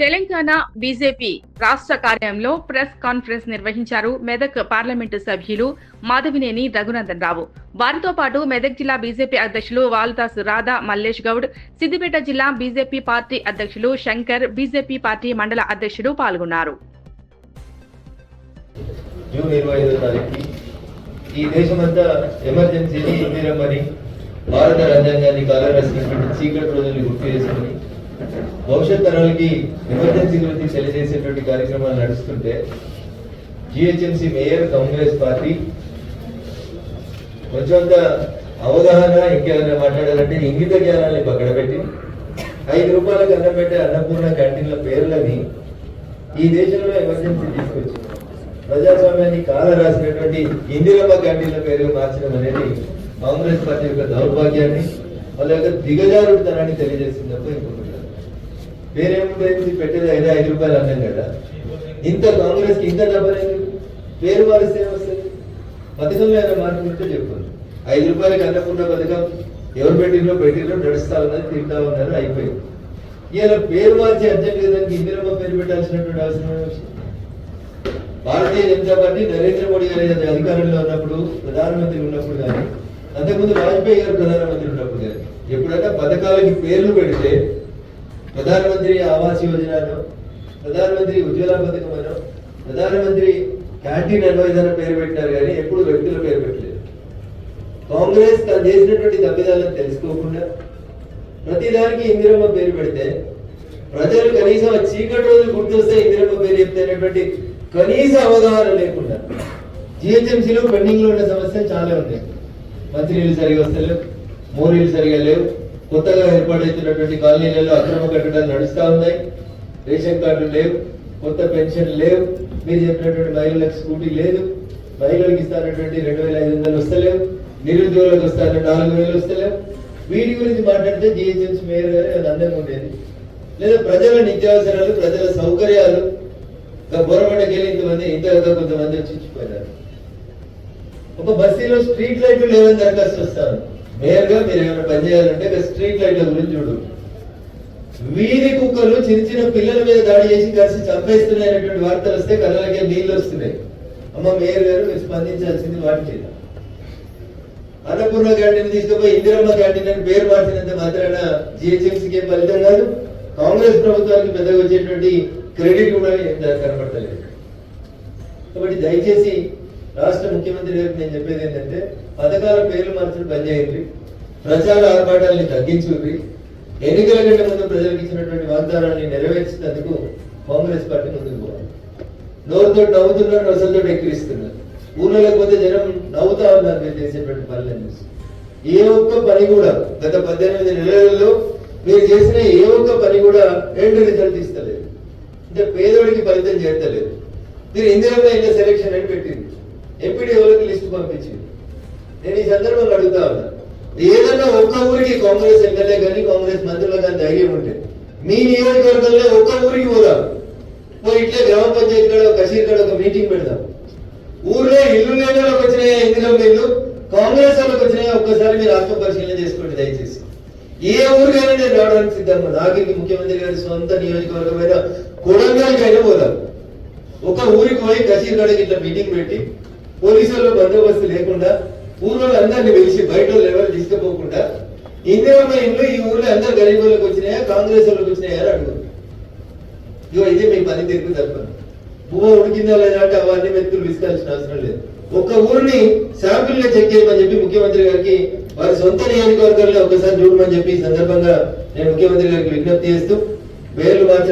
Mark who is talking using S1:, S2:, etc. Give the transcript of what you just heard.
S1: Telangana BJP రాష్ట్ర కార్యాలయంలో press conference నిర్వహించారు మెదక్ పార్లమెంటు సభ్యులు మాధవినేని రఘునందన్ రావు. వారితో పాటు మెదక్ జిల్లా బీజేపీ అధ్యక్షులు వాల్దాసు రాధా మల్లేష్ గౌడ్, సిద్దిపేట జిల్లా బీజేపీ పార్టీ అధ్యక్షులు శంకర్, బీజేపీ పార్టీ మండల అధ్యక్షుడు పాల్గొన్నారు.
S2: జూన్ 25వ తారీఖు ఈ దేశమంతా ఎమర్జెన్సీని ఇందిరమ్మని భారత రాజ్యాంగాన్ని కాలరాసినటువంటి చీకటి రోజుల్ని గుర్తు చేసుకుని భవిష్యత్ తరాలకి ఎమర్జెన్సీ గురించి తెలియజేసేటువంటి కార్యక్రమాలు నడుస్తుంటే జిహెచ్ఎంసీ మేయర్ కాంగ్రెస్ పార్టీ కొంచెంత అవగాహన ఇంకేమైనా మాట్లాడాలంటే ఇంగిత జ్ఞానాన్ని పక్కన పెట్టి 5 రూపాయలకు అన్నం పెట్టే అన్నపూర్ణ క్యాంటీన్ల పేర్లని ఈ దేశంలో ఎమర్జెన్సీ తీసుకొచ్చి ప్రజాస్వామ్యాన్ని కాల రాసినటువంటి ఇందిరమ్మ క్యాంటీన్ల పేరు మార్చడం అనేది కాంగ్రెస్ పార్టీ యొక్క దౌర్భాగ్యాన్ని వాళ్ళ యొక్క దిగజారుడుతనాన్ని తెలియజేస్తుంది తప్ప ఇంకొకటి పేరేముంది పెట్టేది 5 రూపాయలు అన్నాం కదా. ఇంత కాంగ్రెస్ కి ఇంత డబ్బులు పేరు మారిస్తే వస్తుంది. పథకంలో ఏమైనా మార్పులు ఉంటే చెప్పారు. 5 రూపాయలకి అన్నపూర్ణ పథకం ఎవరు పెట్టిండ్రో నడుస్తా ఉన్నది, తింటా ఉన్నారు, అయిపోయింది. ఇలా పేరు మార్చి అర్జెంట్ దానికి ఇందిరమ్మ పేరు పెట్టాల్సినటువంటి అవసరం విషయం. భారతీయ జనతా పార్టీ నరేంద్ర మోడీ గారి అధికారంలో ఉన్నప్పుడు, ప్రధానమంత్రి ఉన్నప్పుడు కానీ, అంతకుముందు వాజ్పేయి గారు ప్రధానమంత్రి ఉన్నప్పుడు కానీ ఎప్పుడైనా పథకాలకి పేర్లు పెడితే ప్రధానమంత్రి ఆవాస్ యోజనను, ప్రధానమంత్రి ఉజ్వల పథకమనో, ప్రధానమంత్రి క్యాంటీన్ అడ్వైజర్ పేరు పెట్టినారు కానీ ఎప్పుడు వ్యక్తుల పేరు పెట్టలేదు. కాంగ్రెస్ తను చేసినటువంటి తప్పిదాలను తెలుసుకోకుండా ప్రతిదానికి ఇందిరమ్మ పేరు పెడితే ప్రజలు కనీసం చీకటి రోజులు గుర్తొస్తే ఇందిరమ్మ పేరు చెప్తేనటువంటి కనీస అవగాహన లేకుండా జిహెచ్ఎంసీలో పెండింగ్ లో ఉన్న సమస్యలు చాలా ఉన్నాయి. మంత్రిలు సరిగా వస్తలేవు, మోరీలు సరిగా లేవు, కొత్తగా ఏర్పాటవుతున్నటువంటి కాలనీలలో అక్రమ కట్టడాలు నడుస్తూ ఉన్నాయి, రేషన్ కార్డులు లేవు, కొత్త పెన్షన్ లేవు, మీరు చెప్పినటువంటి మహిళలకు స్కూటీ లేదు, మహిళలకు ఇస్తానటువంటి 2500 వస్తలేవు, నిరుద్యోగులకు వస్తాను 4000 వస్తలేవు. వీటి గురించి మాట్లాడితే జిహెచ్ఎంసీ మేయర్ గారు అది అందంగా ఉండేది. లేదా ప్రజల నిత్యావసరాలు, ప్రజల సౌకర్యాలు బోరబండకి వెళ్ళి కొంతమంది వచ్చిపోయినారు. ఒక బస్తీలో స్ట్రీట్ లైట్లు లేవని దరఖాస్తు వస్తాను. మేయర్ గా మీరు ఏమైనా పనిచేయాలంటే స్ట్రీట్ లైట్ల గురించి చూడు. వీధి కుక్కలు చిన్న చిన్న పిల్లల మీద దాడి చేసి కలిసి చంపేస్తున్నాయనేటువంటి వార్తలు వస్తే కళ్ళకే నీళ్లు వస్తున్నాయి. అమ్మ మేయర్ గారు మీరు స్పందించాల్సింది వాటి చేత. అన్నపూర్ణ క్యాంటీన్ తీసుకుపోయి ఇందిరమ్మ క్యాంటీన్ అని పేరు మార్చినంత మాత్రాన జిహెచ్ఎంసీకి ఏం ఫలితం కాదు. కాంగ్రెస్ ప్రభుత్వానికి పెద్దగా వచ్చేటువంటి క్రెడిట్ కూడా కనబడతలేదు. కాబట్టి దయచేసి రాష్ట్ర ముఖ్యమంత్రి గారికి నేను చెప్పేది ఏంటంటే పథకాల పేర్లు మార్చడం బంద్ చేయండి, ప్రచార ఆర్భాటాలని తగ్గించుకుని ఎన్నికల కంటే ముందు ప్రజలకు ఇచ్చినటువంటి వాగ్దానాన్ని నెరవేర్చినందుకు కాంగ్రెస్ పార్టీ ముందుకు పోవాలి. నోరుతో నవ్వుతున్నారు, రసంతో ఎక్కిరిస్తున్నారు. ఊళ్ళలోకి పోతే జనం నవ్వుతా ఉన్నారు మీరు చేసేటువంటి పనులను చూసి. ఏ ఒక్క పని కూడా గత 18 నెలలలో మీరు చేసిన ఏ ఒక్క పని కూడా ఎండ్ రిజల్ట్ ఇస్తలేదు. అంటే పేదోడికి ఫలితం చేస్తలేదు. మీరు ఇందిరమ్మ ఇళ్ళ సెలక్షన్ అని పెట్టింది, ఎంపీడీఓలకు లిస్టు పంపించింది. నేను ఈ సందర్భంగా అడుగుతా ఉన్నా, ఏదన్నా ఒక్క ఊరికి కాంగ్రెస్ ఎమ్మెల్యే కానీ కాంగ్రెస్ మంత్రులు కానీ ధైర్యం ఉంటే మీ నియోజకవర్గంలో ఒక్క ఊరికి పోదాం, ఇట్లే గ్రామ పంచాయతీ కాడ కషీర్ కాడ ఒక మీటింగ్ పెడదాం. ఊర్లో ఇల్లు లేని వాళ్ళకి వచ్చినాయా ఇందిరమ్మ ఇల్లు, కాంగ్రెస్ వాళ్ళకి వచ్చినాయా ఒక్కసారి మీరు ఆత్మ పరిశీలన చేసుకోండి దయచేసి. ఏ ఊరికైనా నేను రావడానికి సిద్ధంగా. నాగిరికి ముఖ్యమంత్రి గారి సొంత నియోజకవర్గమైన కొడంగల్కైనా పోదాం. ఒక ఊరికి పోయి కషీర్ కాడకి ఇట్లా మీటింగ్ పెట్టి పోలీసుల్లో బందోబస్తు లేకుండా ఊర్లో అందరినీ పిలిచి బయట లెవెల్ తీసుకుపోకుండా ఇందిరమ్మ ఇంట్లో ఈ ఊర్లో అందరు గరీబ్ వాళ్ళకి వచ్చినాయా కాంగ్రెస్ వాళ్ళకి వచ్చినాయా అని అడుగుతుంది. ఇగో ఇదే మీ పని తీర్పు తప్ప భూమ ఉడికిందా లేదా అంటే అవన్నీ వ్యక్తులు విసుకాల్సిన అవసరం లేదు. ఒక్క ఊరిని శాంపిల్ గా చెక్ చేయమని చెప్పి ముఖ్యమంత్రి గారికి వారి సొంత నియోజకవర్గాల్లో ఒకసారి చూడమని చెప్పి ఈ సందర్భంగా నేను ముఖ్యమంత్రి గారికి విజ్ఞప్తి చేస్తూ పేర్లు మార్చడం